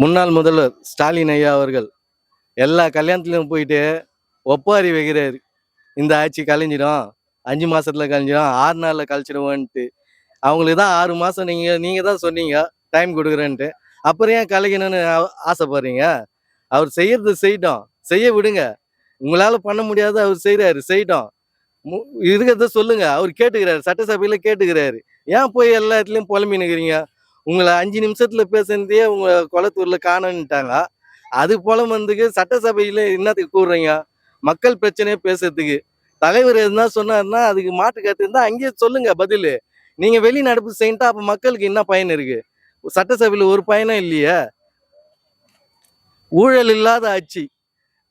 முன்னாள் முதல்வர் ஸ்டாலின் ஐயா அவர்கள் எல்லா கல்யாணத்துலையும் போயிட்டு ஒப்பாரி வைக்கிறாரு. இந்த ஆட்சி கலைஞ்சிடும், 5 மாசத்துல கலைஞ்சிடும், 6 நாள்ல கழிச்சிடுவோன்ட்டு. அவங்களுக்கு தான் 6 மாசம் நீங்க தான் சொன்னீங்க டைம் கொடுக்குறேன்ட்டு. அப்புறம் ஏன் கலைக்கணும்னு ஆசைப்படுறீங்க? அவர் செய்யறது செய்யட்டும், செய்ய விடுங்க. உங்களால பண்ண முடியாத அவர் செய்யறாரு, செய்யட்டும். இருக்கிறத சொல்லுங்க. அவர் கேட்டுக்கிறாரு, சட்டசபையில கேட்டுக்கிறாரு. ஏன் போய் எல்லா இடத்துலயும் புலம்பி நிக்கிறீங்க? உங்களை 5 நிமிஷத்துல பேசுனதையே உங்க குளத்தூர்ல காணோன்னுட்டாங்க. அது புலம்புறதுக்கு சட்டசபையில என்னத்துக்கு கூறுறீங்க? மக்கள் பிரச்சனையை பேசுறதுக்கு. தலைவர் எதுனா சொன்னாருன்னா அதுக்கு மாற்று கருத்து இருந்தா அங்கேயே சொல்லுங்க பதிலு. நீங்க வெளிநடப்பு செய்யிட்டா அப்ப மக்களுக்கு என்ன பயன் இருக்கு? சட்டசபையில ஒரு பயனும் இல்லையே. ஊழல் இல்லாத ஆட்சி.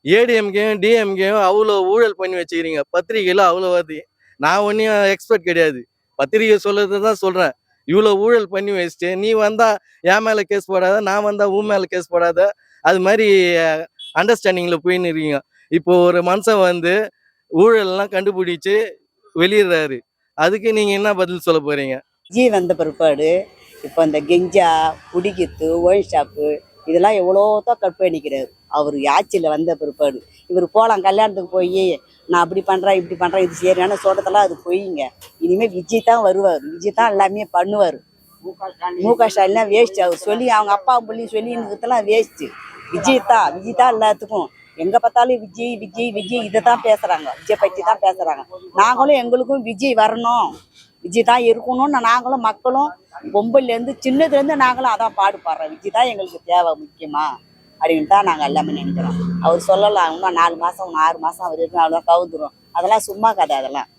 ஏடிஎம்கேயும் டிஎம்கேயும் அவ்வளோ ஊழல் பண்ணி வச்சுக்கிறீங்க. பத்திரிகையில் அவ்வளோ வருது. நான் ஒன்றும் எக்ஸ்பர்ட் கிடையாது. பத்திரிகை சொல்றது தான் சொல்கிறேன். இவ்வளோ ஊழல் பண்ணி வச்சுட்டு நீ வந்தா என் மேலே கேஸ் போடாத, நான் வந்தா உன் மேலே கேஸ் போடாத. அது மாதிரி அண்டர்ஸ்டாண்டிங்கில் போயின்னு இருக்கீங்க. இப்போ ஒரு மனுஷன் வந்து ஊழல்லாம் கண்டுபிடிச்சு வெளியிடுறாரு. அதுக்கு நீங்கள் என்ன பதில் சொல்ல போகிறீங்க? விஜய் வந்த பிற்பாடு இப்போ இந்த கெஞ்சா குடிக்கித்து ஒயின் ஷாப்பு இதெல்லாம் எவ்வளோதான் கட் பண்ணிக்கிறாரு. அவர் ஆட்சியில் வந்த பிற்பாடு இவர் போகலாம் கல்யாணத்துக்கு போய் நான் அப்படி பண்ணுறேன் இப்படி பண்ணுறேன் இது சரியான சொல்கிறதெல்லாம் அது போயிங்க. இனிமேல் விஜய் தான் வருவார், விஜய் தான் எல்லாமே பண்ணுவார். முக ஸ்டாலின்லாம் வேஸ்ட்டு. அவர் சொல்லி அவங்க அப்பா புள்ளி சொல்லி இருக்கிறதெல்லாம் வேஸ்ட்டு. விஜய் தான் எல்லாத்துக்கும். எங்கே பார்த்தாலும் விஜய் விஜய் விஜய் இதை தான் பேசுகிறாங்க, விஜய் பற்றி தான் பேசுகிறாங்க. நாங்களும் எங்களுக்கும் விஜய் வரணும், விஜய் தான் இருக்கணும்னு நாங்களும் மக்களும் பொம்பையிலேருந்து சின்னதுலேருந்து நாங்களும் அதான் பாடுபடுறோம். விஜய் தான் எங்களுக்கு தேவை முக்கியமாக அப்படின்னு தான் நாங்கள் எல்லாமே நினைக்கிறோம். அவர் சொல்லலாம் இன்னும் 4 மாதம் 6 மாதம் அவர் இருக்கு அவ்வளோ கவுந்துரும். அதெல்லாம் சும்மா கதை. அதெல்லாம்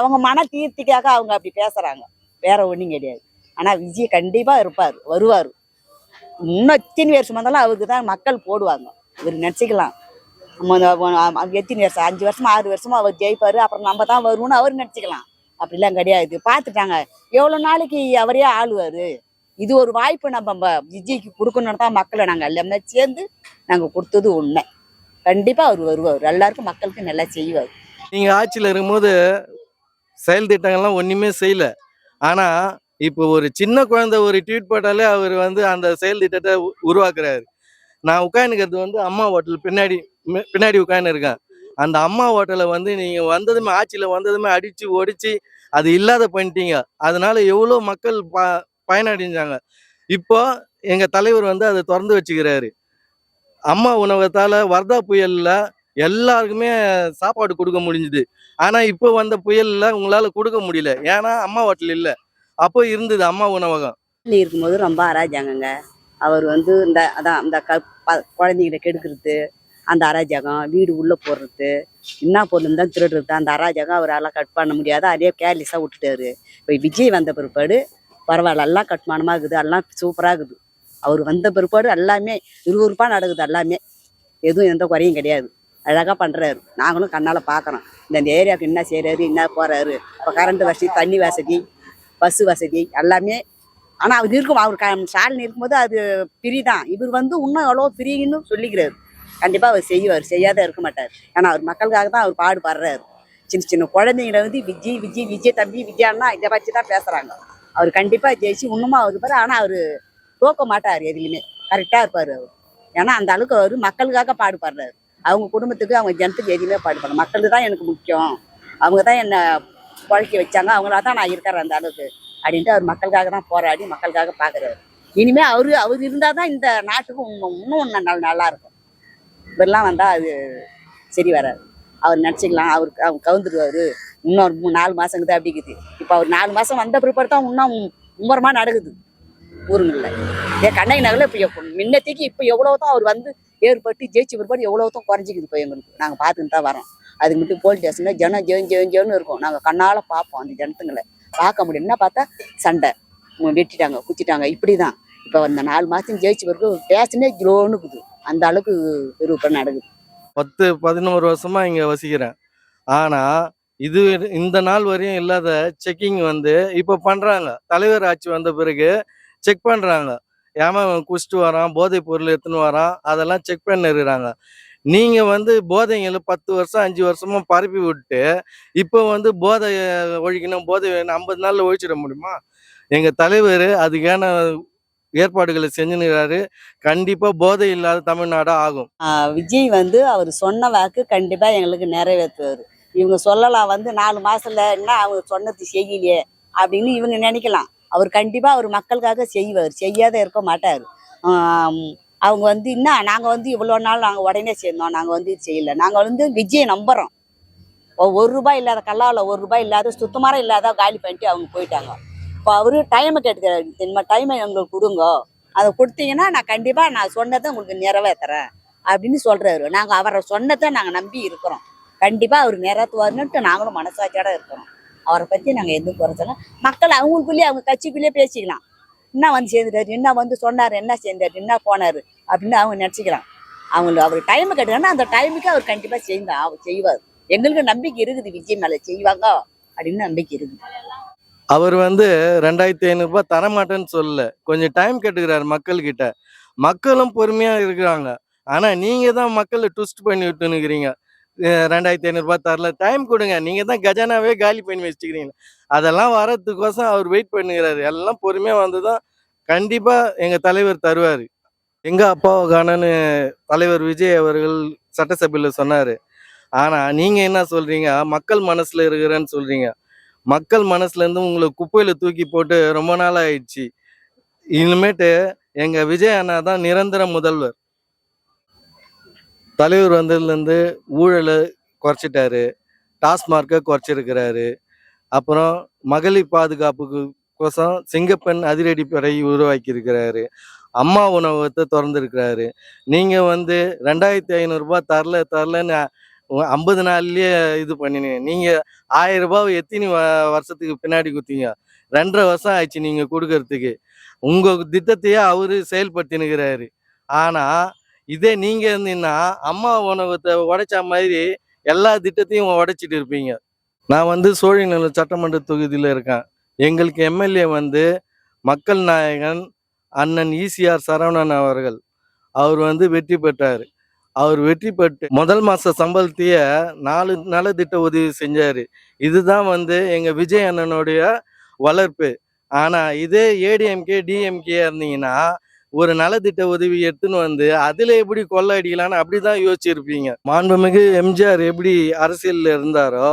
அவங்க மன தீர்த்திக்காக அவங்க அப்படி பேசுகிறாங்க, வேற ஒன்றும் கிடையாது. ஆனால் விஜய் கண்டிப்பாக இருப்பார், வருவார். இன்னும் எத்தனை வருஷம் வந்தாலும் அவருக்கு தான் மக்கள் போடுவாங்க. இவர் நினச்சிக்கலாம் எத்தனை வருஷம் 5 வருஷமா 6 வருஷமா அவர் ஜெயிப்பார், அப்புறம் நம்ம தான் வருவோம்னு அவர் நினச்சிக்கலாம். அப்படிலாம் கிடையாது. பார்த்துட்டாங்க எவ்வளோ நாளைக்கு அவரே ஆளுவார். இது ஒரு வாய்ப்பு நம்ம விஜய்க்கு கொடுக்கணுன்னு தான் மக்களை நாங்கள் எல்லாமே சேர்ந்து நாங்கள் கொடுத்தது உண்மை. கண்டிப்பாக அவர் வருவார், எல்லாருக்கும் மக்களுக்கு நல்லா செய்வார். நீங்கள் ஆட்சியில் இருக்கும்போது செயல் திட்டங்கள்லாம் ஒன்றுமே செய்யலை. ஆனால் இப்போ ஒரு சின்ன குழந்தை ஒரு ட்வீட் போட்டாலே அவர் வந்து அந்த செயல் திட்டத்தை உருவாக்குறாரு. நான் உட்காந்துக்கிறது வந்து அம்மா ஹோட்டல் பின்னாடி உட்காந்து இருக்கேன். அந்த அம்மா ஹோட்டலை வந்து நீங்கள் வந்ததுமே ஆட்சியில் வந்ததுமே அடித்து ஒடிச்சு அது இல்லாத பண்ணிட்டீங்க. அதனால எவ்வளோ மக்கள் பயனடைஞ்சாங்க. இப்போ எங்கள் தலைவர் வந்து அதை திறந்து வச்சுக்கிறாரு. அம்மா உணவகத்தால் வர்தா புயலில் எல்லாருக்குமே சாப்பாடு கொடுக்க முடிஞ்சுது. ஆனால் இப்போ வந்த புயலில் உங்களால் கொடுக்க முடியல. ஏன்னா அம்மா ஹோட்டல் இல்லை. அப்போ இருந்தது அம்மா உணவகம். இருக்கும்போது ரொம்ப அராஜாங்கங்க. அவர் வந்து இந்த குழந்தைங்களை கெடுக்கிறது, அந்த அராஜகம், வீடு உள்ளே போடுறது, என்ன பொருள் தான் திருடுறது, அந்த அராஜகம் அவரால் கட் பண்ண முடியாத அதே கேர்லெஸ்ஸாக விட்டுட்டாரு. இப்போ விஜய் வந்த பிற்பாடு பரவாயில்ல, எல்லாம் கட்டுமானமாக இருக்குது, எல்லாம் சூப்பராக இருக்குது. அவர் வந்த பிற்பாடு எல்லாமே விறுவிறுப்பாக நடக்குது. எல்லாமே எதுவும் எந்த குறையும் கிடையாது. அழகாக பண்ணுறாரு. நாங்களும் கண்ணால் பார்க்குறோம் இந்த ஏரியாவுக்கு என்ன செய்கிறாரு, என்ன போகிறாரு. இப்போ கரண்ட் வசதி, தண்ணி வசதி, பஸ்ஸு வசதி எல்லாமே. ஆனால் அவர் அவர் ஸ்டாலின் இருக்கும்போது அது ஃப்ரீ தான். இவர் வந்து இன்னும் எவ்வளோ ஃப்ரீன்னு சொல்லிக்கிறாரு. கண்டிப்பாக அவர் செய்வார், செய்யாத இருக்க மாட்டார். ஏன்னா அவர் மக்களுக்காக தான் அவர் பாடுபடுறாரு. சின்ன சின்ன குழந்தைங்களை வந்து விஜய் விஜய் விஜய் தம்பி விஜயான்னா இதை பற்றி தான் பேசுகிறாங்க. அவர் கண்டிப்பாக ஜெயிச்சு இன்னுமா அவர் பாரு. ஆனால் அவர் தோக்க மாட்டார், எதுலையுமே கரெக்டாக இருப்பார் அவர். ஏன்னா அந்த அளவுக்கு அவர் மக்களுக்காக பாடுபடுறாரு. அவங்க குடும்பத்துக்கு அவங்க ஜனத்துக்கு எதுவுமே பாடுபடுறாங்க. மக்களுக்கு தான் எனக்கு முக்கியம், அவங்க தான் என்னை குழக்கி வச்சாங்க, அவங்களால தான் நான் இருக்கிறேன் அந்த அளவுக்கு அப்படின்ட்டு அவர் மக்களுக்காக தான் போராடி மக்களுக்காக பார்க்குறாரு. இனிமேல் அவர் இருந்தால் தான் இந்த நாட்டுக்கு இன்னும் நல்லா இருக்கும். இவரெல்லாம் வந்தால் அது சரி வராது. அவர் நினச்சிக்கலாம் அவர் கவுந்துருவார். இன்னொரு 4 மாதங்க தான் அப்படி இருக்குது. இப்போ அவர் 4 மாதம் வந்த பிற்பாடு தான் இன்னும் மும்முரமாக நடக்குது ஊருங்களில். கண்ணகி நகரில் இப்போ முன்னத்தைக்கு இப்போ எவ்வளோ தான் அவர் வந்து ஏற்பட்டு ஜெயிச்சு பிற்பாடு எவ்வளோ தான் குறைஞ்சிக்குது. இப்போ எங்களுக்கு நாங்கள் பார்த்துன்னு தான் வரோம். அதுக்கு மட்டும் போலீஸ் ஸ்டேஷனில் ஜனம் ஜெயின்னு இருக்கும். நாங்கள் கண்ணால் பார்ப்போம் அந்த ஜனத்துங்களை. பார்க்க முடியும்னா பார்த்தா சண்டை, வெட்டிட்டாங்க, குத்திட்டாங்க, இப்படி தான். இப்போ அந்த 4 மாதம் ஜெயிச்சு பிறகு பேசனே ஜோனுக்குது. அந்த அளவுக்கு விருப்பம் நடக்குது. 10-11 வருஷமா இங்கே வசிக்கிறேன். ஆனால் இந்த நாள் வரையும் இல்லாத செக்கிங் வந்து இப்போ பண்ணுறாங்க. தலைவர் ஆட்சி வந்த பிறகு செக் பண்ணுறாங்க. ஏமா குடிச்சிட்டு வரான், போதைப் பொருள் எடுத்துன்னு வரான், அதெல்லாம் செக் பண்ணிருக்கிறாங்க. நீங்கள் வந்து போதைங்களை 10 வருஷம் 5 வருஷமா பரப்பி விட்டு இப்போ வந்து போதை ஒழிக்கணும், போதை 50 நாளில் ஒழிச்சிட முடியுமா? எங்கள் தலைவர் அதுக்கான ஏற்பாடுகளை செஞ்சுனுக்கிறாரு. கண்டிப்பா போதை இல்லாத தமிழ்நாடா ஆகும். விஜய் வந்து அவர் சொன்ன வாக்கு கண்டிப்பாக எங்களுக்கு நிறைவேற்றுவார். இவங்க சொல்லலாம் வந்து 4 மாசத்துல என்ன அவங்க சொன்னது செய்யலையே அப்படின்னு இவங்க நினைக்கலாம். அவர் கண்டிப்பாக அவர் மக்களுக்காக செய்வார், செய்யாத இருக்க மாட்டார். அவங்க வந்து என்ன நாங்கள் வந்து இவ்வளோ நாள் நாங்கள் உடனே சேர்ந்தோம், நாங்கள் வந்து இது செய்யலை. நாங்கள் வந்து விஜயை நம்புகிறோம். ₹1 இல்லாத கல்லாவில் ₹1 இல்லாத சுத்தமாக இல்லாத காலி பண்ணிட்டு அவங்க போயிட்டாங்க. இப்போ அவரு டைமை கேட்டுக்கிறாரு, இந்த டைமை எங்களுக்கு கொடுங்க, அதை கொடுத்தீங்கன்னா நான் கண்டிப்பாக நான் சொன்னதை உங்களுக்கு நிறைவேற்றுறேன் அப்படின்னு சொல்கிறாரு. நாங்கள் அவரை சொன்னதை நாங்கள் நம்பி இருக்கிறோம். கண்டிப்பாக அவர் நிறைவேற்றுவாருன்னுட்டு நாங்களும் மனசாட்சியோட இருக்கிறோம். அவரை பற்றி நாங்கள் எதுவும் குறைச்சலாம். மக்கள் அவங்களுக்குள்ளேயே அவங்க கட்சிக்குள்ளேயே பேசிக்கலாம். என்ன வந்து சேர்ந்துட்டாரு, என்ன வந்து சொன்னார், என்ன சேர்ந்தாரு, என்ன போனார் அப்படின்னு அவங்க நினச்சிக்கலாம். அவங்களுக்கு அவர் டைமை கேட்டுங்கன்னா அந்த டைமுக்கு அவர் கண்டிப்பாக அவர் செய்வார். எங்களுக்கு நம்பிக்கை இருக்குது, விஜய் மேலே செய்வாங்க அப்படின்னு நம்பிக்கை இருக்குது. அவர் வந்து 2500 தரமாட்டேன்னு சொல்லல, கொஞ்சம் டைம் கேட்டுக்கிறாரு மக்கள்கிட்ட. மக்களும் பொறுமையா இருக்கிறாங்க. ஆனா நீங்க தான் மக்களை ட்விஸ்ட் பண்ணி விட்டுனுக்கிறீங்க. 2500 தரல, டைம் கொடுங்க. நீங்க தான் கஜானாவே காலி பண்ணி வச்சுக்கிறீங்க. அதெல்லாம் வரதுக்கோசம் அவர் வெயிட் பண்ணுகிறாரு. எல்லாம் பொறுமையா வந்துதான் கண்டிப்பா எங்க தலைவர் தருவாரு. எங்க அப்பாவை காணோன்னு தலைவர் விஜய் அவர்கள் சட்டசபையில சொன்னாரு. ஆனா நீங்க என்ன சொல்றீங்க, மக்கள் மனசுல இருக்கிறேன்னு சொல்றீங்க. மக்கள் மனசுல இருந்து உங்களை குப்பையில தூக்கி போட்டு ரொம்ப நாள் ஆயிடுச்சு. இனிமேட்டு எங்க விஜய் அண்ணா தான் நிரந்தர முதல்வர். தலைவர் வந்ததுலேருந்து ஊழலை குறைச்சிட்டாரு, டாஸ்மார்க்கை குறைச்சிருக்கிறாரு. அப்புறம் மகளிர் பாதுகாப்புக்கு கோசம் சிங்கப்பெண் அதிரடி படை உருவாக்கி இருக்கிறாரு. அம்மா உணவகத்தை திறந்துருக்கிறாரு. நீங்க வந்து 2500 தரலன்னு 50 நாள்லயே இது பண்ணினீங்க. நீங்க 1000 ரூபாய் எத்தனை வருஷத்துக்கு பின்னாடி கொடுத்தீங்க? 2.5 வருஷம் ஆயிடுச்சு நீங்க கொடுக்கறதுக்கு. உங்க திட்டத்தையே அவரு செயல்படுத்தினுக்கிறாரு. ஆனா இதே நீங்க இருந்தீங்கன்னா அம்மா உணவகத்தை உடைச்ச மாதிரி எல்லா திட்டத்தையும் உடைச்சிட்டு இருப்பீங்க. நான் வந்து சோழிங்கநல்லூர் சட்டமன்ற தொகுதியில் இருக்கேன். எங்களுக்கு எம்எல்ஏ வந்து மக்கள் நாயகன் அண்ணன் ஈசிஆர் சரவணன் அவர்கள். அவர் வந்து வெற்றி பெற்றார். அவர் வெற்றி பெற்று முதல் மாத சம்பளத்தையே 4 நலத்திட்ட உதவி செஞ்சார். இதுதான் வந்து எங்கள் விஜய் அண்ணனுடைய வளர்ப்பு. ஆனால் இதே ஏடிஎம்கே டிஎம்கே இருந்தீங்கன்னா ஒரு நலத்திட்ட உதவி எடுத்துன்னு வந்து அதில் எப்படி கொள்ளை அடிக்கலான்னு அப்படி தான் யோசிச்சிருப்பீங்க. மாண்புமிகு எம்ஜிஆர் எப்படி அரசியலில் இருந்தாரோ,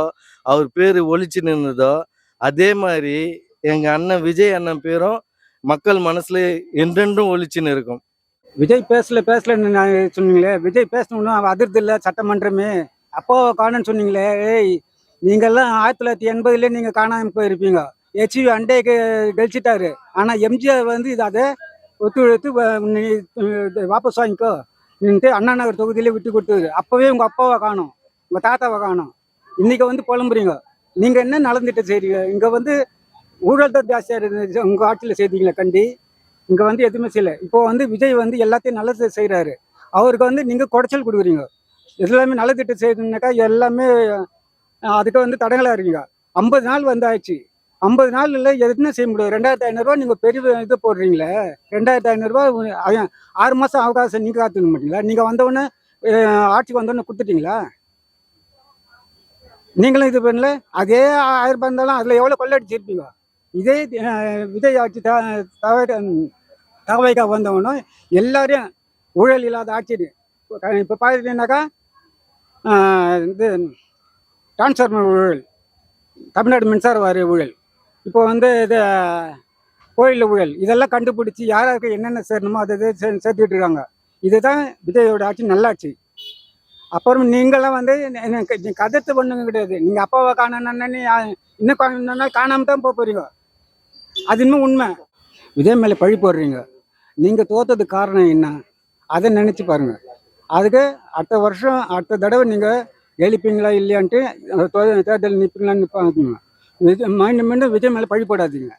அவர் பேர் ஒழிச்சு நின்றதோ, அதே மாதிரி எங்கள் அண்ணன் விஜய் அண்ணன் பேரும் மக்கள் மனசில் என்றென்றும் ஒழிச்சுன்னு இருக்கும். விஜய் பேசலன்னு சொன்னீங்களே, விஜய் பேசணும்னா அவன் அதிர்து இல்லை சட்டமன்றமே. அப்போ காணன்னு சொன்னீங்களே, ஏய் நீங்கள்லாம் 1980 நீங்கள் காணாமல் போயிருப்பீங்க. ஹெச்வி அண்டைக்கு கழிச்சிட்டாரு. ஆனால் எம்ஜிஆர் வந்து அதை ஒத்துழைத்து வாபஸ் வாங்கிக்கோ நின்ட்டு அண்ணா நகர் தொகுதியிலே விட்டு கொடுத்தது. அப்போவே உங்கள் அப்பாவை காணும், உங்கள் தாத்தாவை காணும். இன்றைக்கி வந்து புலம்புறீங்க. நீங்கள் என்ன நலந்திட்டம் செய்றீங்க? இங்கே வந்து ஊழல் தான் ஜாஸ்தியாக இருந்துச்சு உங்கள் ஆட்சியில் செய்தீங்களே கண்டி. இங்கே வந்து எதுவுமே செய்யலை. இப்போ வந்து விஜய் வந்து எல்லாத்தையும் நல்லது செய்கிறாரு. அவருக்கு வந்து நீங்கள் குடைச்சல் கொடுக்குறீங்க. எல்லாமே நலத்திட்டம் செய்யணுன்னாக்கா எல்லாமே அதுக்கு வந்து தடங்களாக இருக்கீங்க. 50 நாள் வந்து ஆயிடுச்சு. 50 நாள் இல்லை எதுவுமே செய்ய முடியாது. 2500 நீங்கள் பெரிய இது போடுறீங்களே. 2500 6 மாதம் அவகாசம் நீங்கள் காத்துக்க மாட்டீங்களா? நீங்கள் வந்தவுடனே ஆட்சிக்கு வந்தோடனே கொடுத்துட்டீங்களா? நீங்களும் இது பண்ணல. அதே 1000 இருந்தாலும் அதில் எவ்வளோ கொள்ளடிச்சிருப்பீங்க. இதே விஜய் ஆட்சி தவைக்கா வந்தவனும் எல்லாரையும் ஊழல் இல்லாத ஆட்சி. இப்போ பார்த்துட்டீங்கன்னாக்கா இது டிரான்ஸ்ஃபார்மர் ஊழல், தமிழ்நாடு மின்சார வாரிய ஊழல், இப்போ வந்து இது கோயிலில் ஊழல், இதெல்லாம் கண்டுபிடிச்சி யாராருக்கு என்னென்ன சேரணுமோ அதை சேர்த்துக்கிட்டு இருக்காங்க. இதுதான் விஜயோட ஆட்சி, நல்லாட்சி. அப்புறம் நீங்களாம் வந்து கதத்து பண்ணுங்க கிடையாது. நீங்கள் அப்பாவை காணணுன்னு இன்னும் காணாமல் தான் போகிறீங்க. அது இன்னும் உண்மை. விஜய் மேலே பழி போடுறீங்க. நீங்கள் தோற்றதுக்கு காரணம் என்ன அதை நினச்சி பாருங்கள். அதுக்கு அடுத்த தடவை நீங்கள் எழுப்பீங்களா இல்லையான்ட்டு தேர்தல் நிற்பீங்களான்னு மீண்டும் விஜய் மேலே பழி போடாதீங்க.